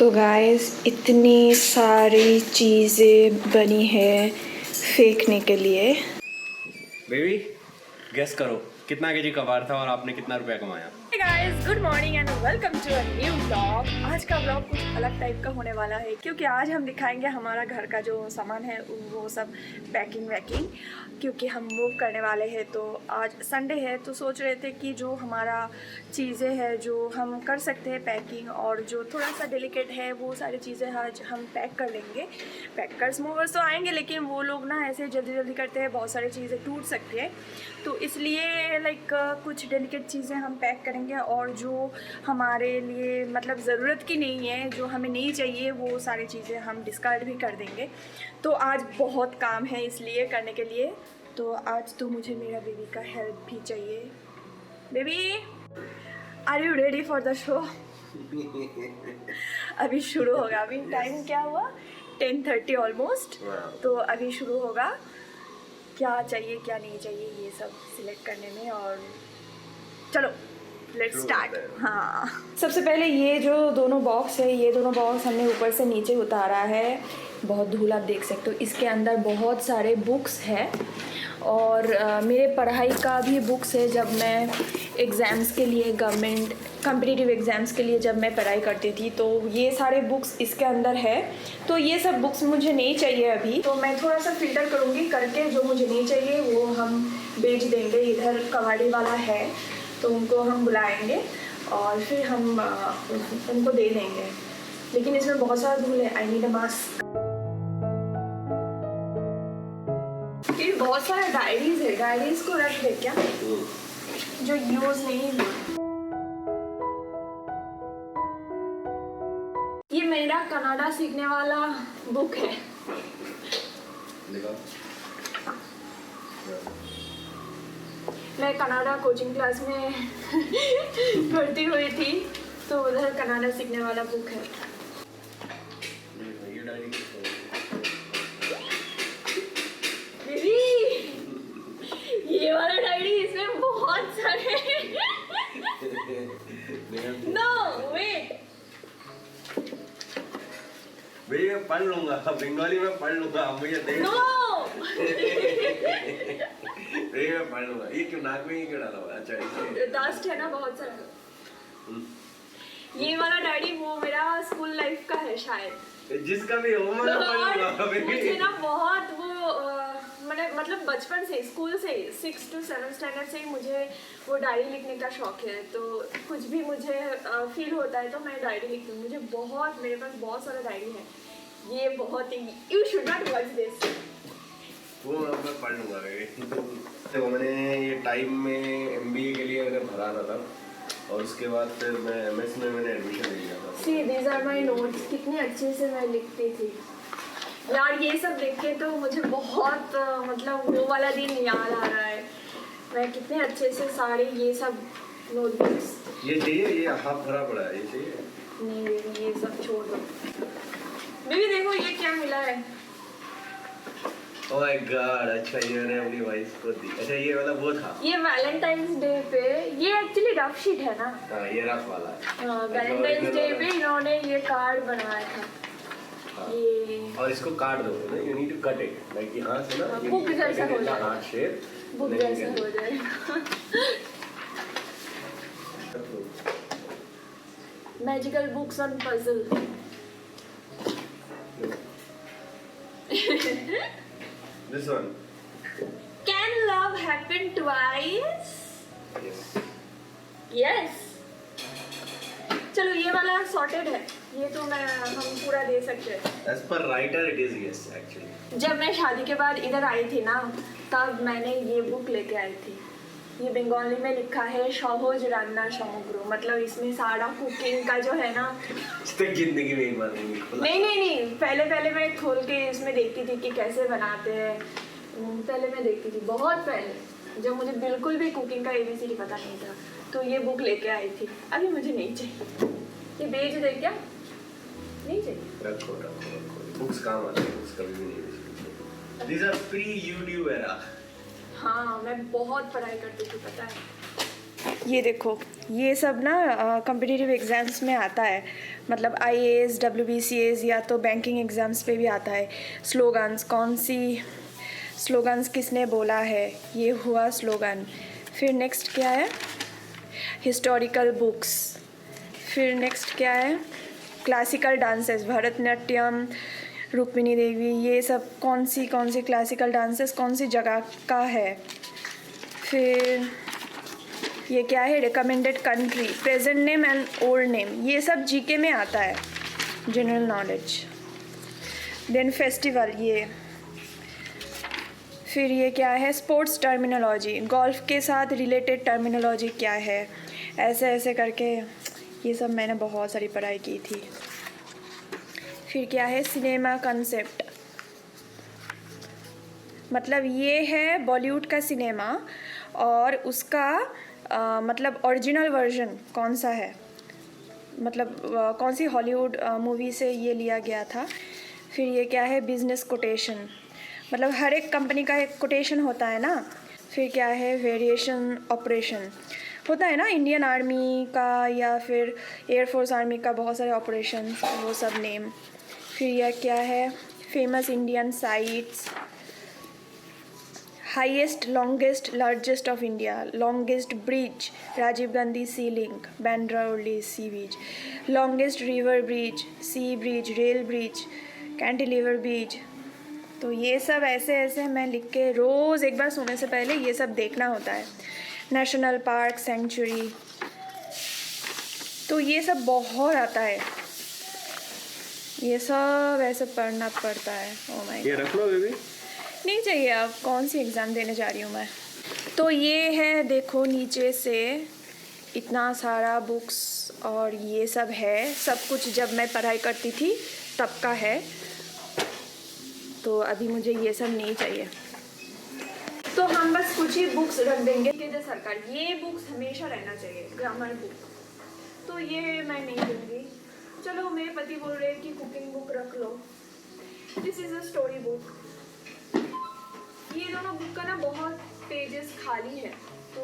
तो गाइस इतनी सारी चीज़ें बनी है फेंकने के लिए। बेबी गेस करो कितना केजी कबाड़ था और आपने कितना रुपया कमाया। Hey guys, good morning and welcome to a new blog. आज का ब्लॉग कुछ अलग टाइप का होने वाला है क्योंकि आज हम दिखाएंगे हमारा घर का जो सामान है वो सब पैकिंग वैकिंग, क्योंकि हम मूव करने वाले हैं। तो आज संडे है तो सोच रहे थे कि जो हमारा चीज़ें हैं जो हम कर सकते हैं पैकिंग, और जो थोड़ा सा डेलिकेट है वो सारी चीज़ें आज हम पैक कर लेंगे। पैकर्स मूवर्स तो आएंगे लेकिन वो लोग ना ऐसे जल्दी जल्दी करते हैं, बहुत सारी चीज़ें टूट सकती है, तो इसलिए कुछ डेलिकेट चीज़ें हम पैक करेंगे। और जो हमारे लिए मतलब ज़रूरत की नहीं है, जो हमें नहीं चाहिए, वो सारी चीज़ें हम डिस्कार्ड भी कर देंगे। तो आज बहुत काम है इसलिए करने के लिए। तो आज तो मुझे मेरा बेबी का हेल्प भी चाहिए। Baby, are you ready for the show? अभी शुरू होगा। अभी टाइम क्या हुआ? 10:30 ऑलमोस्ट। तो अभी शुरू होगा। क्या चाहिए क्या नहीं चाहिए ये सब सिलेक्ट करने में, और चलो लेट्स स्टार्ट। हाँ, सबसे पहले ये जो दोनों बॉक्स है, ये दोनों बॉक्स हमने ऊपर से नीचे उतारा है। बहुत धूल आप देख सकते हो। इसके अंदर बहुत सारे बुक्स है और मेरे पढ़ाई का भी बुक्स है। जब मैं एग्ज़ाम्स के लिए, गवर्नमेंट कॉम्पिटिटिव एग्ज़ाम्स के लिए जब मैं पढ़ाई करती थी, तो ये सारे बुक्स इसके अंदर है। तो ये सब बुक्स मुझे नहीं चाहिए अभी, तो मैं थोड़ा सा फ़िल्टर करूँगी करके। जो मुझे नहीं चाहिए वो हम बेच देंगे। इधर कबाड़ी वाला है तो उनको हम बुलाएंगे और फिर हम उनको दे देंगे। लेकिन इसमें बहुत सारा धूल है। I need a mask. फिर बहुत सारे डायरीज है, डायरीज को रख दे क्या, जो यूज नहीं हुई। ये मेरा कनाडा सीखने वाला बुक है। मैं कनाडा कोचिंग क्लास में पढ़ती हुई थी, तो उधर कनाडा सीखने वाला बुक है। बेबी, ये वाला डायरी, इसमें बहुत सारे नो वेट, मैं पढ़ लूंगा, बंगाली में पढ़ लूंगा, मुझे दे। नो मैं पढ़ लूंगा। ये क्यों नाक में ही क्यों डाला हुआ? अच्छा, डस्ट है ना बहुत सारा। ये वाला डायरी वो मेरा स्कूल लाइफ का है शायद। जिसका भी हो मैं पढ़ लूंगा। मुझे ना बहुत वो मतलब बचपन से, स्कूल से 6 to 7 स्टैंडर्ड से ही मुझे वो डायरी लिखने का शौक है। तो कुछ भी मुझे फील होता है तो मैं डायरी लिखती हूँ। मुझे बहुत, मेरे पास बहुत सारा डायरी है। ये बहुत ही, you should not watch this. वो मैं पढ़ लूंगा। तो मैंने ये टाइम में MBA के लिए मैंने भरा था और उसके बाद फिर मैं MS में मैंने एडमिशन ले लिया था। See these are my notes. कितनी अच्छे से मैं लिखती थी यार। ये सब देख के तो मुझे बहुत मतलब वो वाला दिन याद आ रहा है। मैं कितने अच्छे से सारे ये सब नोटबुक्स। ये चाहिए? ये हाफ भरा पड़ा है, ये चाहिए? नहीं बेबी, ये सब छोड़ दो। बेबी देखो ये क्या मिला है। ओह माय गॉड, अच्छा ये मैंने अपनी वाइफ को दी। अच्छा ये वाला वो था। ये वैलेंटाइंस डे पे, ये एक्चुअली रफ शीट है ना। हाँ ये रफ वाला है। हाँ, वैलेंटाइंस डे पे इन्होंने ये कार्ड बनाया था। ये और इसको काट दो ना, you need to cut it like यहाँ से ना, बुक जैसा हो जाए, हार्ट शेप बुक जैसा हो जाए। Magical books on puzzle. This one. Can love happen twice? Yes. Yes. चलो ये वाला सॉर्टेड है, ये तो हम पूरा दे सकते हैं। As per writer it is yes actually. जब मैं शादी के बाद इधर आई थी ना, तब मैंने ये बुक लेके आई थी। ये बंगाली में लिखा है सहज रान्ना समग्र, मतलब इसमें सारा कुकिंग का जो है ना। जिंदगी में नहीं, पहले मैं खोल के इसमें देखती थी कि कैसे बनाते हैं। पहले मैं देखती थी, बहुत पहले, जब मुझे बिल्कुल भी कुकिंग का ABCD पता नहीं था, तो ये बुक लेके आई थी। अभी मुझे नहीं चाहिए। ये बेच दे क्या? नहीं चाहिए। रखो। बुक्स काम आते हैं, बुक्स कभी भी नहीं बेचते। These are pre-YouTube era. हाँ, मैं बहुत पढ़ाई करती थी, पता है। ये देखो, ये सब ना कॉम्पिटिटिव एग्ज़ाम्स में आता है, मतलब IAS WBCS या तो बैंकिंग एग्ज़ाम्स पे भी आता है। स्लोगन्स, कौन सी स्लोगन्स किसने बोला है, ये हुआ स्लोगन। फिर नेक्स्ट क्या है, हिस्टोरिकल बुक्स। फिर नेक्स्ट क्या है, क्लासिकल डांसेस, भरतनाट्यम, रुक्मिणी देवी, ये सब कौन सी क्लासिकल डांसेस कौन सी जगह का है। फिर ये क्या है, recommended country, present name and old name, ये सब जीके में आता है, जनरल नॉलेज। देन फेस्टिवल, ये फिर ये क्या है, स्पोर्ट्स टर्मिनोलॉजी, गोल्फ के साथ रिलेटेड टर्मिनोलॉजी क्या है, ऐसे ऐसे करके ये सब मैंने बहुत सारी पढ़ाई की थी। फिर क्या है, सिनेमा कंसेप्ट, मतलब ये है बॉलीवुड का सिनेमा और उसका मतलब ओरिजिनल वर्जन कौन सा है, मतलब कौन सी हॉलीवुड मूवी से ये लिया गया था। फिर ये क्या है, बिजनेस कोटेशन, मतलब हर एक कंपनी का एक कोटेशन होता है ना। फिर क्या है, वेरिएशन ऑपरेशन, होता है ना इंडियन आर्मी का या फिर एयरफोर्स आर्मी का बहुत सारे ऑपरेशन, वो सब नेम। फिर यह क्या है, famous Indian sites, highest longest largest of India, longest bridge Rajiv Gandhi sea link, Bandra Worli sea beach, longest river bridge, sea bridge, rail bridge, cantilever bridge. तो ये सब ऐसे ऐसे मैं लिख के रोज़ एक बार सोने से पहले ये सब देखना होता है। नेशनल पार्क, सेंचुरी, तो ये सब बहुत आता है, ये सब ऐसे पढ़ना पड़ता है। ओ माय, ये रख लो बेबी, नहीं चाहिए, अब कौन सी एग्ज़ाम देने जा रही हूँ मैं। तो ये है, देखो नीचे से इतना सारा बुक्स और ये सब है, सब कुछ जब मैं पढ़ाई करती थी तब का है। तो अभी मुझे ये सब नहीं चाहिए, तो हम बस कुछ ही बुक्स रख देंगे। सरकार, ये बुक्स हमेशा रहना चाहिए, ग्रामर बुक, तो ये मैं नहीं दूँगी। चलो, मेरे पति बोल रहे हैं कि कुकिंग बुक रख लो, this is a story book. ये दोनों बुक का ना बहुत पेजेस खाली है, तो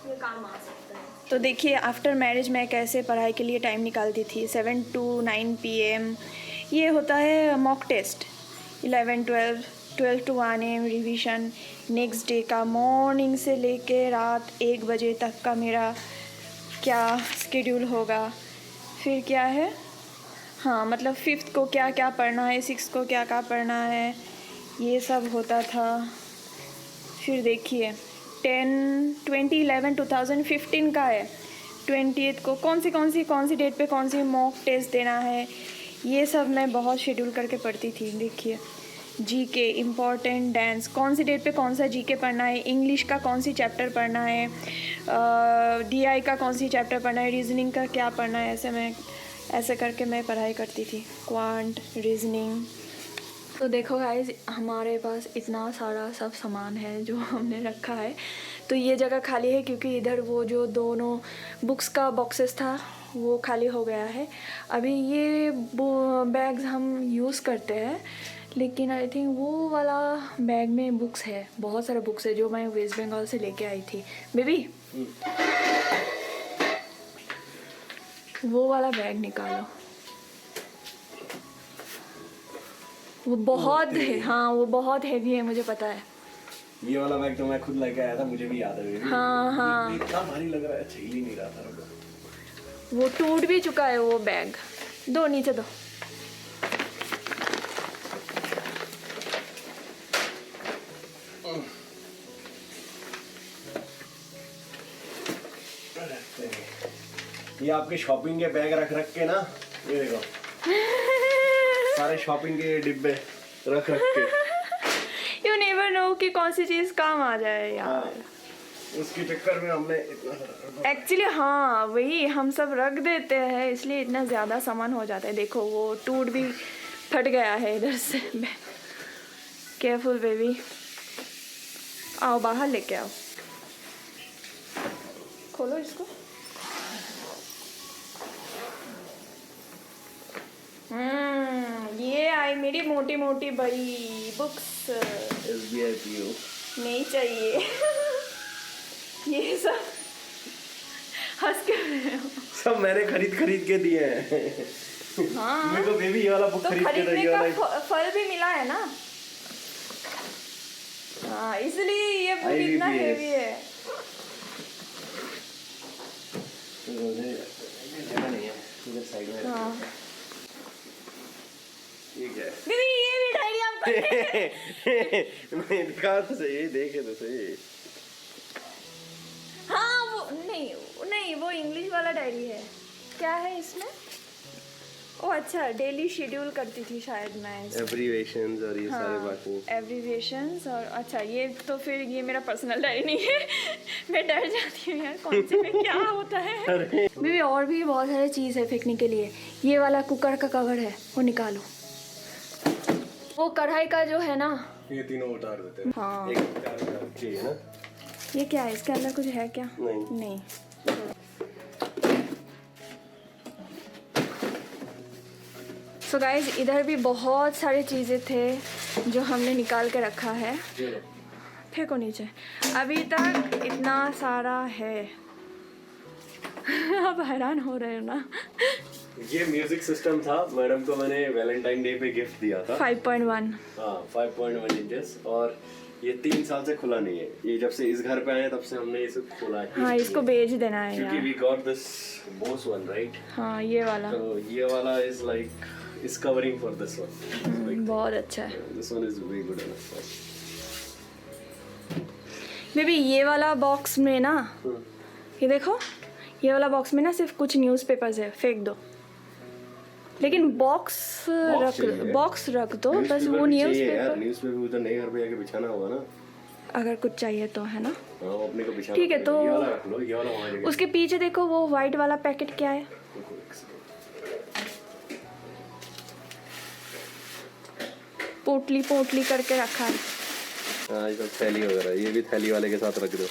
ये काम आ सकता है। तो देखिए, आफ्टर मैरिज मैं कैसे पढ़ाई के लिए टाइम निकालती थी। 7 to 9 PM ये होता है mock test, 11, 12 to 1 AM revision, next day का मॉर्निंग से लेके रात 1 बजे तक का मेरा क्या स्केड्यूल होगा। फिर क्या है, हाँ मतलब 5th को क्या क्या पढ़ना है, 6th को क्या क्या पढ़ना है, ये सब होता था। फिर देखिए 2015 का है, 20th को कौन सी डेट पे कौन सी मॉक टेस्ट देना है, ये सब मैं बहुत शेड्यूल करके पढ़ती थी। देखिए जीके इम्पॉर्टेंट, डांस कौन सी डेट पे कौन सा जीके पढ़ना है, इंग्लिश का कौन सी चैप्टर पढ़ना है, DI का कौन सी चैप्टर पढ़ना है, रीजनिंग का क्या पढ़ना है, ऐसे करके मैं पढ़ाई करती थी, क्वांट, रीजनिंग। तो देखो गाइस, हमारे पास इतना सारा सब सामान है जो हमने रखा है। तो ये जगह खाली है क्योंकि इधर वो जो दोनों बुक्स का बॉक्सेस था वो खाली हो गया है। अभी ये बैग्स हम यूज़ करते हैं, लेकिन आई थिंक वो वाला बैग में बुक्स है, बहुत सारे बुक्स है जो मैं वेस्ट बंगाल से लेके आई थी। बेबी वो वाला बैग निकालो, वो बहुत है, हाँ वो बहुत हैवी है, मुझे पता है। ये वाला बैग तो मैं खुद लेके आया था, मुझे भी याद है। हाँ इतना भारी लग रहा है, चल ही नहीं रहा था। वो टूट भी चुका है वो बैग। दो नीचे दो। ये आपके शॉपिंग के बैग रख रख के ना, ये देखो सारे शॉपिंग के डिब्बे रख रख के। यू नेवर नो कि कौन सी चीज़ काम आ जाए यार। हाँ, उसके चक्कर में हमने इतना एक्चुअली हाँ वही, हम सब रख देते हैं इसलिए इतना ज़्यादा सामान हो जाता है। देखो वो टूट भी फट गया है इधर से। केयरफुल बेबी, आओ बाहर लेके आओ, खोलो इसको। ये आई मेरी मोटी मोटी बड़ी बुक्स। SBI PO नहीं चाहिए। ये सब हंस के रहे हो। सब मैंने खरीद के दिए हैं। हाँ मेरे को बेबी ये वाला बुक तो खरीद के खरीदने दिया का फल भी मिला है ना। हाँ इसलिए ये बुक इतना IBPS हेवी है। जगह नहीं है इधर साइड में। हाँ ये क्या है? दीदी ये भी डायरी आपका मैं दिखा तो सही, देखे तो सही। हाँ वो नहीं वो इंग्लिश वाला डायरी है। क्या है इसमें? ओ अच्छा डेली शेड्यूल करती थी शायद मैं। एब्रीवेशंस और ये सारे बाकी। एब्रीविएशंस और अच्छा ये तो फिर ये मेरा पर्सनल डायरी नहीं है। मैं डर जाती हूँ यार कौन से में क्या होता है। बेबी और भी बहुत सारे चीज़ है फेंकने के लिए। ये वाला कुकर का कवर है वो निकालो। वो कढ़ाई का जो है ना ये तीनों उतार देते हैं। हाँ एक चाहिए ना। ये क्या है इसके अंदर कुछ है क्या? नहीं। सो गाइज इधर भी बहुत सारी चीज़ें थे जो हमने निकाल के रखा है। फेंको नीचे। अभी तक इतना सारा है। आप हैरान हो रहे हो ना। ये म्यूजिक सिस्टम था, मैडम को मैंने वैलेंटाइन डे पे गिफ्ट दिया था। 5.1 हाँ 5.1 इंचेस। और ये 3 साल से खुला नहीं है। ये जब से इस घर पे आए तब से हमने इसे खोला है। हाँ इसको बेच देना है क्योंकि यार। We got this Bose one right. हाँ ये वाला तो ये वाला is like is covering for this one. बहुत अच्छा है। This one is very good enough. Baby ये वाला बॉक्स में ना ये देखो ये वाला बॉक्स में ना सिर्फ कुछ न्यूज़पेपर्स है। फेंक दो। लेकिन बॉक्स रख दो बस। वो न्यूज़पेपर तो नए घर पे जाके बिछाना होगा ना अगर कुछ चाहिए तो है ना। हाँ अपने को बिछाना। ठीक है तो ये वाला रख लो, ये वाला वहाँ जगह। उसके पीछे देखो वो वाइट वाला पैकेट क्या है। पोटली करके रखा है। हाँ ये सब थैली वगैरह, ये भी थैली वाले के साथ रख दो।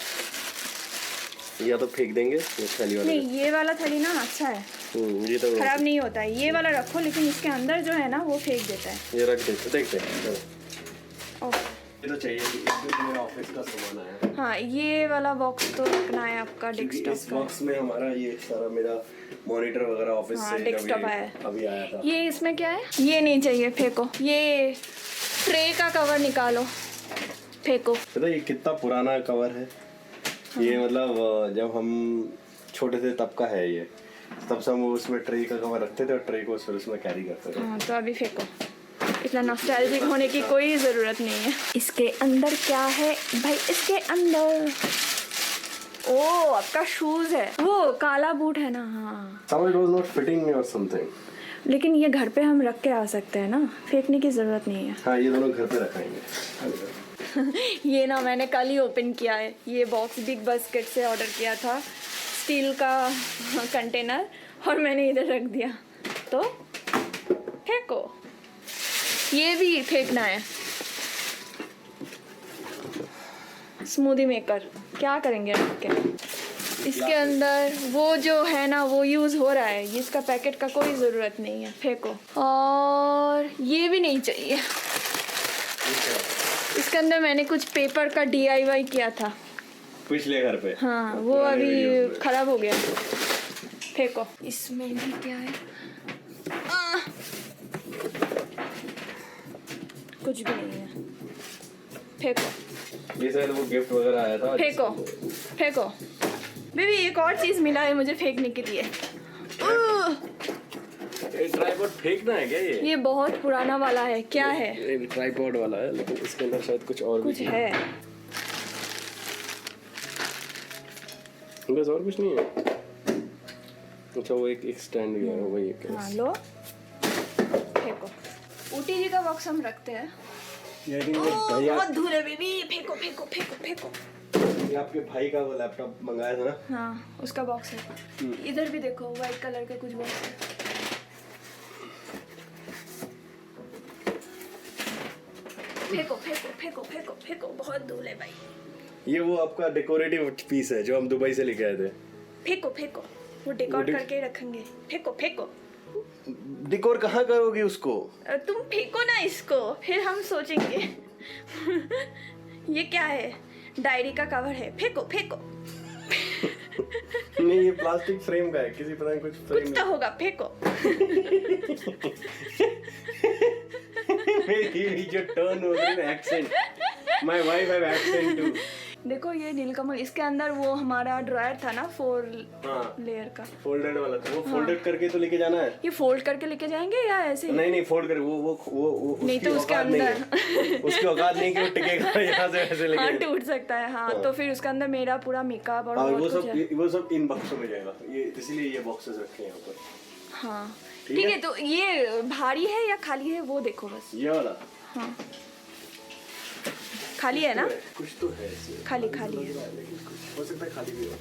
या तो फेंक देंगे ये थैली वाले। नहीं ये वाला थैली ना अच्छा है। ये तो खराब नहीं होता है। ये वाला रखो लेकिन इसके अंदर जो है ना वो फेंक देता है। ये रख देते देखते हैं। ओके ये तो चाहिए कि इसमें मेरा ऑफिस का सामान आया। हाँ ये वाला बॉक्स तो रखना है आपका डेस्कटॉप इस बॉक्स में हमारा ये सारा मेरा मॉनिटर वगैरह ऑफिस हाँ, से डेस्कटॉप आया है। अभी आया था। ये इसमें क्या है? ये नहीं चाहिए फेंको। ये ट्रे का कवर निकालो फेंको। पता ये कितना पुराना कवर है। ये मतलब जब हम छोटे थे तब का है ये। तब से हम उसमें ट्रे का कवर रखते थे और ट्रे को फिर उसमें कैरी करते थे। हाँ तो अभी फेंको। इतना नॉस्टैल्जिक होने की कोई ज़रूरत नहीं है। इसके अंदर क्या है भाई? इसके अंदर ओ आपका शूज़ है। वो काला बूट है ना। हाँ Somehow it was not fitting me or something. लेकिन ये घर पे हम रख के आ सकते हैं ना। फेंकने की ज़रूरत नहीं है। हाँ ये दोनों घर पे रखाएंगे। ये ना मैंने कल ही ओपन किया है। ये बॉक्स बिग बास्केट से ऑर्डर किया था। स्टील का कंटेनर और मैंने इधर रख दिया। तो फेंको। ये भी फेंकना है। स्मूदी मेकर क्या करेंगे रख के? इसके अंदर वो जो है ना वो यूज़ हो रहा है। इसका पैकेट का कोई ज़रूरत नहीं है। फेंको। और ये भी नहीं चाहिए। इसके अंदर मैंने कुछ पेपर का DIY किया था पिछले घर पे। हाँ वो अभी खराब हो गया। फेंको। इसमें भी क्या है? कुछ भी नहीं है। फेंको। ये शायद वो गिफ्ट वगैरह आया था। फेंको। बेबी एक और चीज़ मिला है मुझे फेंकने के लिए। ट्राइपॉड फेंकना है क्या ये बहुत पुराना वाला है। क्या है? ये ट्राइपॉड वाला है लेकिन इसके अंदर शायद कुछ और कुछ भी है। बस और कुछ नहीं है। अच्छा वो एक स्टैंड भी है वही एक। हाँ लो फेंको। ऊटी जी का बॉक्स हम रखते हैं। ये भैया बहुत धूल है बेबी। फेंको। ये आपके भाई का वो लैपटॉप मंगाया था ना। हाँ उसका बॉक्स है। इधर भी देखो वाइट कलर का कुछ बॉक्स है। फेंको। बहुत धूल है भाई। ये वो आपका डेकोरेटिव पीस है जो हम दुबई से लेके आए थे। फेंको। वो डेकोर करके रखेंगे। फेंको। डेकोर कहाँ करोगी उसको? तुम फेंको ना इसको फिर हम सोचेंगे। ये क्या है? डायरी का कवर है। फेंको। नहीं ये प्लास्टिक फ्रेम का है, किसी पता नहीं कुछ फ्रेम कुछ तो होगा, फेंको। मेरी जो टर्न हो रही है accent, my wife have accent too. देखो ये नीलकमल, इसके अंदर वो हमारा ड्रायर था ना 4 हाँ लेयर का, फोल्डेड वाला था, वो फोल्डेड करके तो लेके जाना है। ये फोल्ड करके लेके जाएंगे या ऐसे ही? नहीं फोल्ड कर, वो नहीं तो उसके अंदर उसकी औकात नहीं कि वो टिकेगा यहाँ से ऐसे लेके। हाँ टूट सकता है। हाँ तो फिर उसके अंदर मेरा पूरा मेकअप और वो बहुत कुछ है। सब वो सब इन बक्सों में जाएगा, ये इसीलिए ये बॉक्सेस रखे हैं यहाँ पर। हाँ ठीक है। तो ये भारी है या खाली है वो देखो बस। ये वाला हाँ खाली है ना? कुछ तो है इसमें, खाली खाली है, लेकिन कुछ हो सकता है खाली भी हो।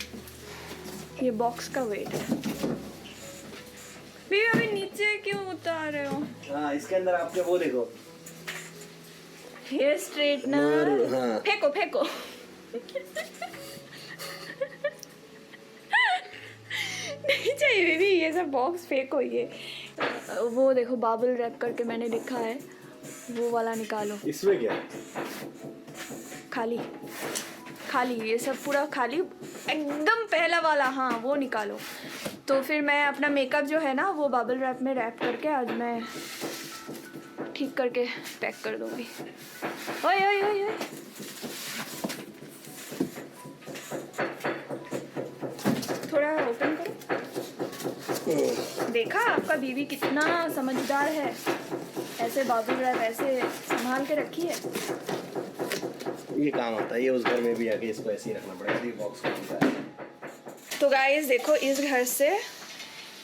ये बॉक्स का वेट है। भैया अभी नीचे क्यों उतार रहे हो? हाँ इसके अंदर आपके वो देखो, हेयर स्ट्रेटनर। हाँ। फेंको फेंको। नहीं चाहिए बेबी, ये सब बॉक्स फेंको। ये वो देखो बाबल रैप करके मैंने लिखा है, वो वाला निकालो। इसमें क्या है? खाली खाली, ये सब पूरा खाली, एकदम पहला वाला। हाँ वो निकालो। तो फिर मैं अपना मेकअप जो है ना वो बबल रैप में रैप करके आज मैं ठीक करके पैक कर दूंगी। ओए ओए ओए ओए, थोड़ा ओपन करो। देखा आपका बीवी कितना समझदार है, ऐसे बबल रैप ऐसे संभाल के रखी है। ये काम आता है, ये उस घर में भी आके इसको ऐसे ही रखना पड़ेगा, ये बॉक्स का होता है। तो गाइस देखो इस घर से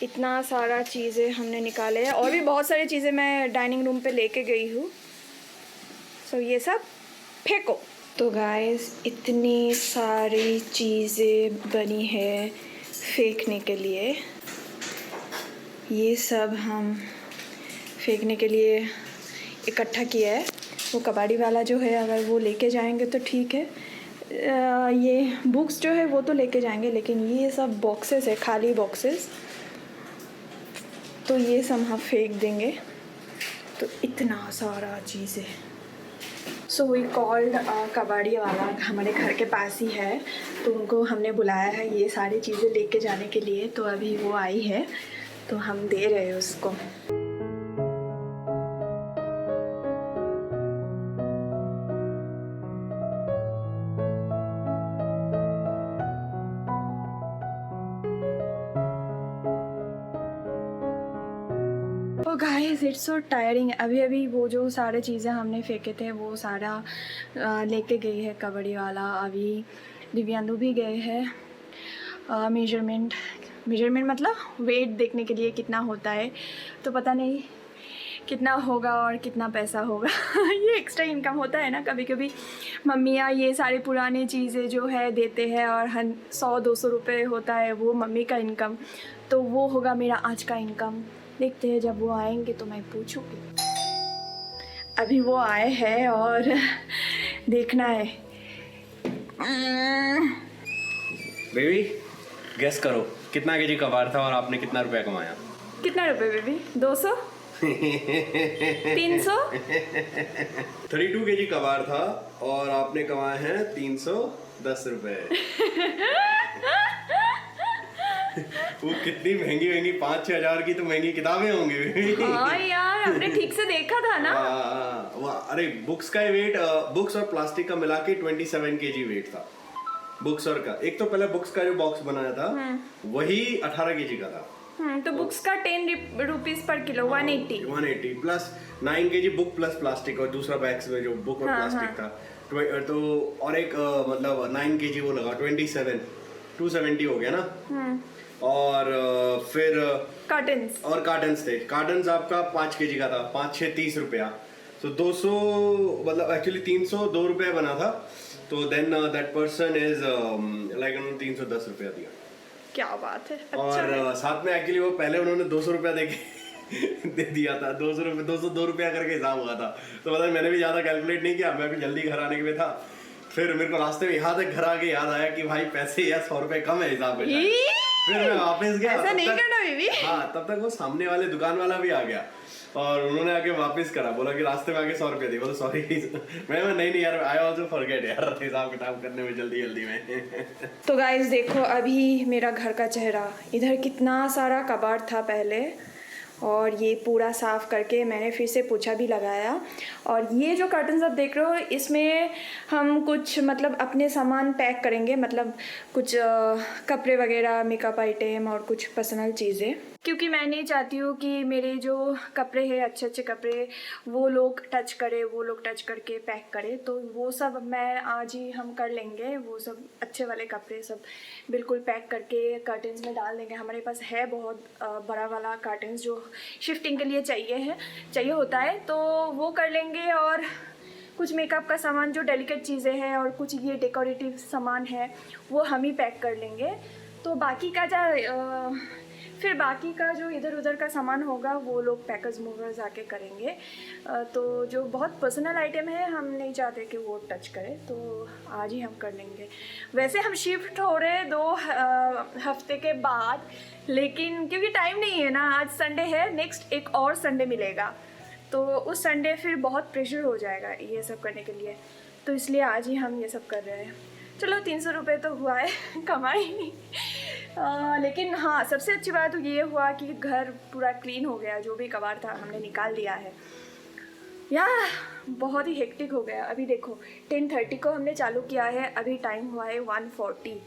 इतना सारा चीज़ें हमने निकाले हैं, और भी बहुत सारी चीज़ें मैं डाइनिंग रूम पे लेके गई हूँ। सो ये सब फेंको। तो गाइस इतनी सारी चीज़ें बनी है फेंकने के लिए, ये सब हम फेंकने के लिए इकट्ठा किया है। वो कबाड़ी वाला जो है अगर वो लेके जाएंगे तो ठीक है, ये बुक्स जो है वो तो लेके जाएंगे, लेकिन ये सब बॉक्सेस है, खाली बॉक्सेस, तो ये सब हम फेंक देंगे। तो इतना सारा चीज़ें। सो वी कॉल्ड कबाड़ी वाला, हमारे घर के पास ही है, तो उनको हमने बुलाया है ये सारी चीज़ें लेके जाने के लिए। तो अभी वो आई है तो हम दे रहे हैं उसको। तो गाइस इट्स सो टायरिंग। अभी अभी वो जो सारे चीज़ें हमने फेंके थे वो सारा लेके गई है कबड्डी वाला। अभी दिव्यांदु भी गए हैं मेजरमेंट मतलब वेट देखने के लिए कितना होता है, तो पता नहीं कितना होगा और कितना पैसा होगा। ये एक्स्ट्रा इनकम होता है ना, कभी कभी मम्मियाँ ये सारे पुराने चीज़ें जो है देते हैं और 100-200 रुपये होता है वो मम्मी का इनकम, तो वो होगा मेरा आज का इनकम। देखते हैं जब वो आएंगे तो मैं पूछूंगी। अभी वो आए हैं और देखना है। बेबी गेस करो कितना केजी कबाड़ था और आपने कितना रुपया कमाया? कितना रुपए बेबी? 200? 300? 32 केजी कबाड़ था और आपने कमाए हैं 310 रुपए। वो कितनी महंगी 5-6 हजार की तो महंगी किताबें होंगी। हाँ यार हमने ठीक से देखा था ना। अरे बुक्स का वेट, बुक्स और प्लास्टिक का मिला के 27 केजी वेट था बुक्स और का। एक तो पहले बुक्स का जो बॉक्स बनाया था वही 18 केजी का था। तो बुक्स का 10 rupees per kilo, 180 plus 9 KG book plus plastic, और दूसरा बैग्स में जो बुक और प्लास्टिक था तो, और एक मतलब 9 केजी वो लगा 270 हो गया ना। और फिर कार्टन्स थे। कार्टन्स आपका 5 केजी का था, 5-6 30 रुपया, तो 200 मतलब एक्चुअली 302 रुपया बना था। तो then that person is like 310 रुपया दिया। क्या बात है। अच्छा और है। साथ में एक्चुअली वो पहले उन्होंने 200 रुपया दे दिया था, 202 रुपया करके हिसाब हुआ था। तो मतलब मैंने भी ज्यादा कैलकुलेट नहीं किया, मैं भी जल्दी घर आने के लिए था। फिर मेरे को रास्ते में यहाँ तक घर आके याद आया कि भाई पैसे या 100 रुपए कम है हिसाब में। फिर मैं वापस गया, ऐसा नहीं करना बेबी। हाँ तब तक वो सामने वाले दुकान वाला भी आ गया। और उन्होंने आके वापस करा, बोला कि रास्ते में आके 100 रुपये दी। बोला सॉरी। मैं नहीं यार, आई ऑल्सो फॉरगेट यार, हिसाब किताब करने में जल्दी में। तो गाइस देखो अभी मेरा घर का चेहरा, इधर कितना सारा कबाड़ था पहले, और ये पूरा साफ़ करके मैंने फिर से पोछा भी लगाया। और ये जो कर्टन्स आप देख रहे हो, इसमें हम कुछ मतलब अपने सामान पैक करेंगे, मतलब कुछ कपड़े वगैरह, मेकअप आइटम और कुछ पर्सनल चीज़ें, क्योंकि मैं नहीं चाहती हूँ कि मेरे जो कपड़े हैं, अच्छे अच्छे कपड़े, वो लोग टच करके पैक करें। तो वो सब मैं आज ही हम कर लेंगे, वो सब अच्छे वाले कपड़े सब बिल्कुल पैक करके कर्टन्स में डाल देंगे। हमारे पास है बहुत बड़ा वाला कर्टन्स जो शिफ्टिंग के लिए चाहिए होता है, तो वो कर लेंगे। और कुछ मेकअप का सामान जो डेलिकेट चीज़ें हैं और कुछ ये डेकोरेटिव सामान है वो हम ही पैक कर लेंगे। तो फिर बाकी का जो इधर उधर का सामान होगा वो लोग पैकर्स मूवर्स आके करेंगे। तो जो बहुत पर्सनल आइटम है हम नहीं चाहते कि वो टच करें, तो आज ही हम कर लेंगे। वैसे हम शिफ्ट हो रहे हैं 2 हफ्ते के बाद, लेकिन क्योंकि टाइम नहीं है ना, आज संडे है, नेक्स्ट एक और संडे मिलेगा, तो उस संडे फिर बहुत प्रेशर हो जाएगा ये सब करने के लिए, तो इसलिए आज ही हम ये सब कर रहे हैं। चलो 300 रुपये तो हुआ है कमाई। लेकिन हाँ, सबसे अच्छी बात तो ये हुआ कि घर पूरा क्लीन हो गया, जो भी कबाड़ था हमने निकाल लिया है। यार बहुत ही हेक्टिक हो गया। अभी देखो 10:30 को हमने चालू किया है, अभी टाइम हुआ है 1:40।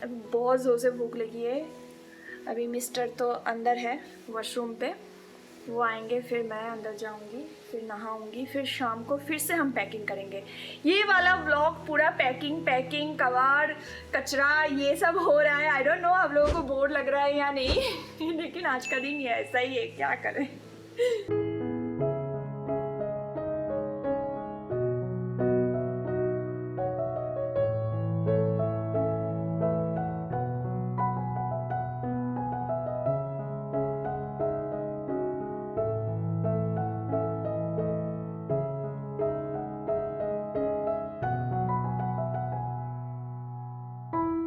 अभी बहुत ज़ोर से भूख लगी है। अभी मिस्टर तो अंदर है वॉशरूम पे, वो आएंगे, फिर मैं अंदर जाऊंगी, फिर नहाऊंगी, फिर शाम को फिर से हम पैकिंग करेंगे। ये वाला व्लॉग पूरा पैकिंग कबाड़ कचरा ये सब हो रहा है। आई डोंट नो आप लोगों को बोर लग रहा है या नहीं लेकिन आज का दिन ये ऐसा ही है, क्या करें।